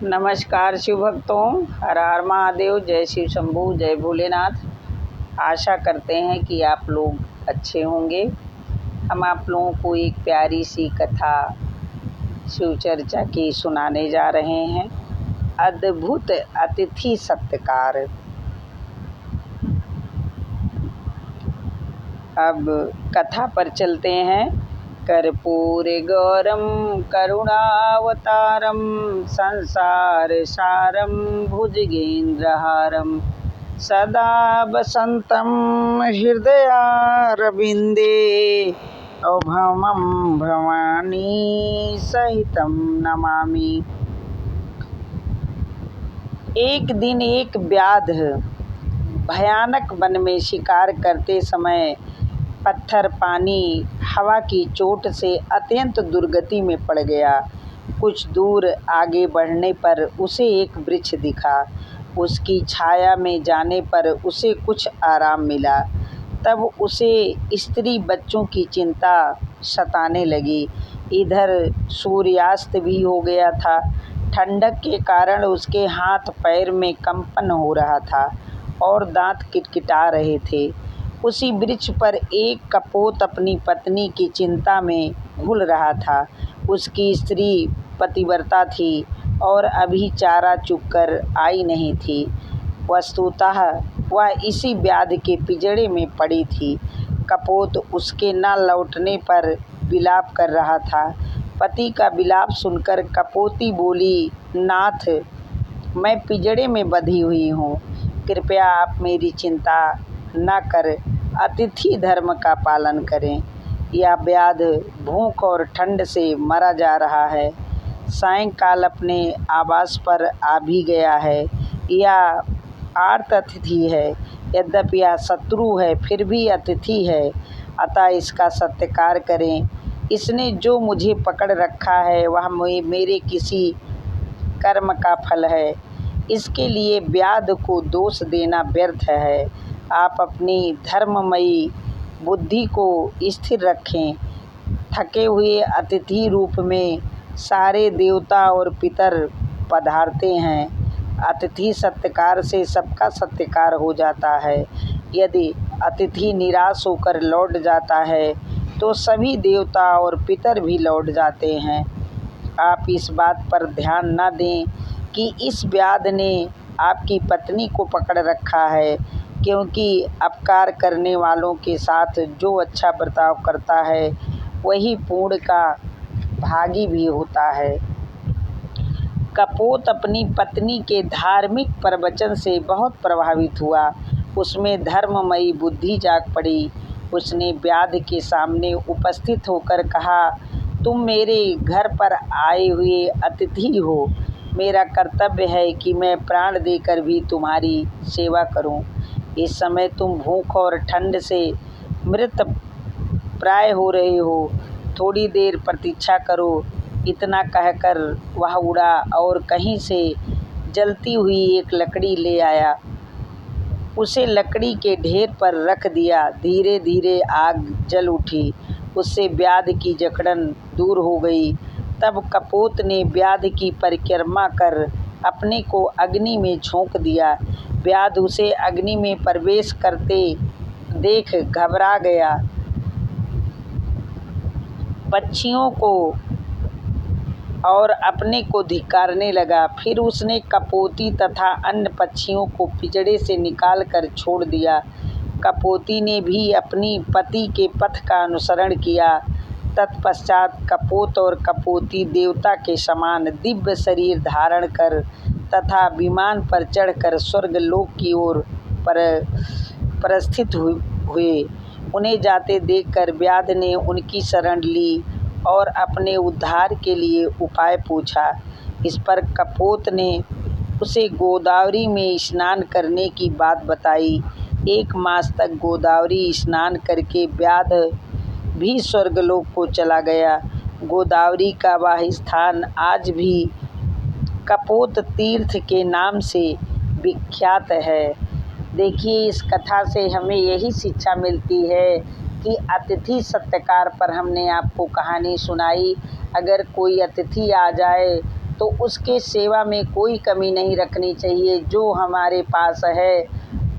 नमस्कार शिव भक्तों, हर हर महादेव, जय शिव शंभू, जय भोलेनाथ। आशा करते हैं कि आप लोग अच्छे होंगे। हम आप लोगों को एक प्यारी सी कथा शिव चर्चा की सुनाने जा रहे हैं। अद्भुत अतिथि सत्कार। अब कथा पर चलते हैं। कर्पूरे गौरम करुणावतारम संसार सारम भुजगेन्द्रहारम सदा वसंतम हृदयारविंदे अभमं भवानी सहितं नमामि। एक दिन एक व्याध भयानक वन में शिकार करते समय पत्थर, पानी, हवा की चोट से अत्यंत दुर्गति में पड़ गया। कुछ दूर आगे बढ़ने पर उसे एक वृक्ष दिखा। उसकी छाया में जाने पर उसे कुछ आराम मिला। तब उसे स्त्री बच्चों की चिंता सताने लगी। इधर सूर्यास्त भी हो गया था। ठंडक के कारण उसके हाथ पैर में कंपन हो रहा था और दांत किटकिटा रहे थे। उसी वृक्ष पर एक कपोत अपनी पत्नी की चिंता में घुल रहा था। उसकी स्त्री पतिव्रता थी और अभी चारा चुगकर आई नहीं थी। वस्तुतः वह इसी व्याध के पिंजड़े में पड़ी थी। कपोत उसके न लौटने पर विलाप कर रहा था। पति का विलाप सुनकर कपोती बोली, नाथ, मैं पिंजड़े में बंधी हुई हूँ, कृपया आप मेरी चिंता न कर अतिथि धर्म का पालन करें। यह व्याध भूख और ठंड से मरा जा रहा है। सायंकाल अपने आवास पर आ भी गया है। यह आर्त अतिथि है। यद्यपि यह शत्रु है फिर भी अतिथि है, अतः इसका सत्कार करें। इसने जो मुझे पकड़ रखा है वह मेरे किसी कर्म का फल है। इसके लिए व्याध को दोष देना व्यर्थ है। आप अपनी धर्ममयी बुद्धि को स्थिर रखें। थके हुए अतिथि रूप में सारे देवता और पितर पधारते हैं। अतिथि सत्कार से सबका सत्कार हो जाता है। यदि अतिथि निराश होकर लौट जाता है तो सभी देवता और पितर भी लौट जाते हैं। आप इस बात पर ध्यान न दें कि इस व्याध ने आपकी पत्नी को पकड़ रखा है, क्योंकि अपकार करने वालों के साथ जो अच्छा बर्ताव करता है वही पुण्य का भागी भी होता है। कपोत अपनी पत्नी के धार्मिक प्रवचन से बहुत प्रभावित हुआ। उसमें धर्ममयी बुद्धि जाग पड़ी। उसने व्याध के सामने उपस्थित होकर कहा, तुम मेरे घर पर आए हुए अतिथि हो। मेरा कर्तव्य है कि मैं प्राण देकर भी तुम्हारी सेवा करूं। इस समय तुम भूख और ठंड से मृत प्राय हो रहे हो। थोड़ी देर प्रतीक्षा करो। इतना कहकर वह उड़ा और कहीं से जलती हुई एक लकड़ी ले आया। उसे लकड़ी के ढेर पर रख दिया। धीरे धीरे आग जल उठी। उससे व्याध की जकड़न दूर हो गई। तब कपोत ने व्याध की परिक्रमा कर अपने को अग्नि में झोंक दिया। व्याध उसे अग्नि में प्रवेश करते देख घबरा गया। पक्षियों को और अपने को धिक्कारने लगा। फिर उसने कपोती तथा अन्य पक्षियों को पिंजड़े से निकाल कर छोड़ दिया। कपोती ने भी अपनी पति के पथ का अनुसरण किया। तत्पश्चात कपोत और कपोती देवता के समान दिव्य शरीर धारण कर तथा विमान पर चढ़कर स्वर्गलोक की ओर प्रस्थित हुए। उन्हें जाते देखकर व्याध ने उनकी शरण ली और अपने उद्धार के लिए उपाय पूछा। इस पर कपोत ने उसे गोदावरी में स्नान करने की बात बताई। 1 मास तक गोदावरी स्नान करके व्याध भी स्वर्गलोक को चला गया। गोदावरी का वह स्थान आज भी कपोत तीर्थ के नाम से विख्यात है। देखिए, इस कथा से हमें यही शिक्षा मिलती है कि अतिथि सत्कार पर हमने आपको कहानी सुनाई। अगर कोई अतिथि आ जाए तो उसके सेवा में कोई कमी नहीं रखनी चाहिए। जो हमारे पास है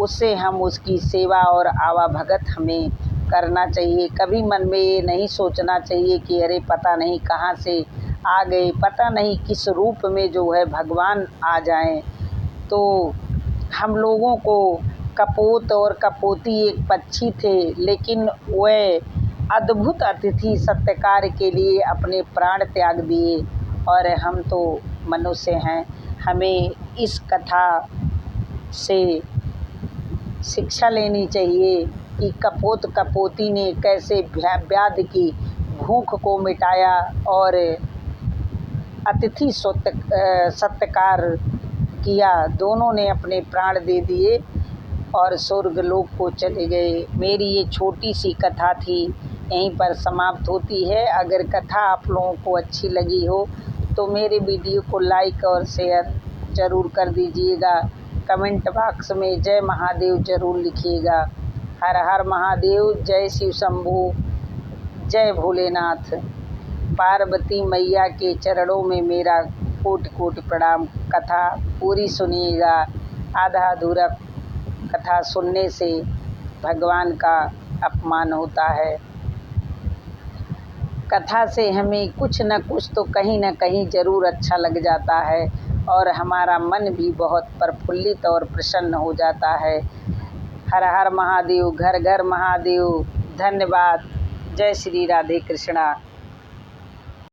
उससे हम उसकी सेवा और आवाभगत हमें करना चाहिए। कभी मन में ये नहीं सोचना चाहिए कि अरे पता नहीं कहाँ से आ गए, पता नहीं किस रूप में जो है भगवान आ जाएं। तो हम लोगों को कपोत और कपोती एक पक्षी थे, लेकिन वह अद्भुत अतिथि सत्कार के लिए अपने प्राण त्याग दिए। और हम तो मनुष्य हैं, हमें इस कथा से शिक्षा लेनी चाहिए कि कपोत कपोती ने कैसे व्याध की भूख को मिटाया और अतिथि सत्कार किया। दोनों ने अपने प्राण दे दिए और स्वर्गलोक को चले गए। मेरी ये छोटी सी कथा थी, यहीं पर समाप्त होती है। अगर कथा आप लोगों को अच्छी लगी हो तो मेरे वीडियो को लाइक और शेयर ज़रूर कर दीजिएगा। कमेंट बॉक्स में जय महादेव ज़रूर लिखिएगा। हर हर महादेव, जय शिव शंभू, जय भोलेनाथ। पार्वती मैया के चरणों में मेरा कोटि कोटि प्रणाम। कथा पूरी सुनिएगा, आधा अधूरा कथा सुनने से भगवान का अपमान होता है। कथा से हमें कुछ न कुछ तो कहीं न कहीं ज़रूर अच्छा लग जाता है और हमारा मन भी बहुत प्रफुल्लित और प्रसन्न हो जाता है। हर हर महादेव, घर घर महादेव। धन्यवाद। जय श्री राधे कृष्णा।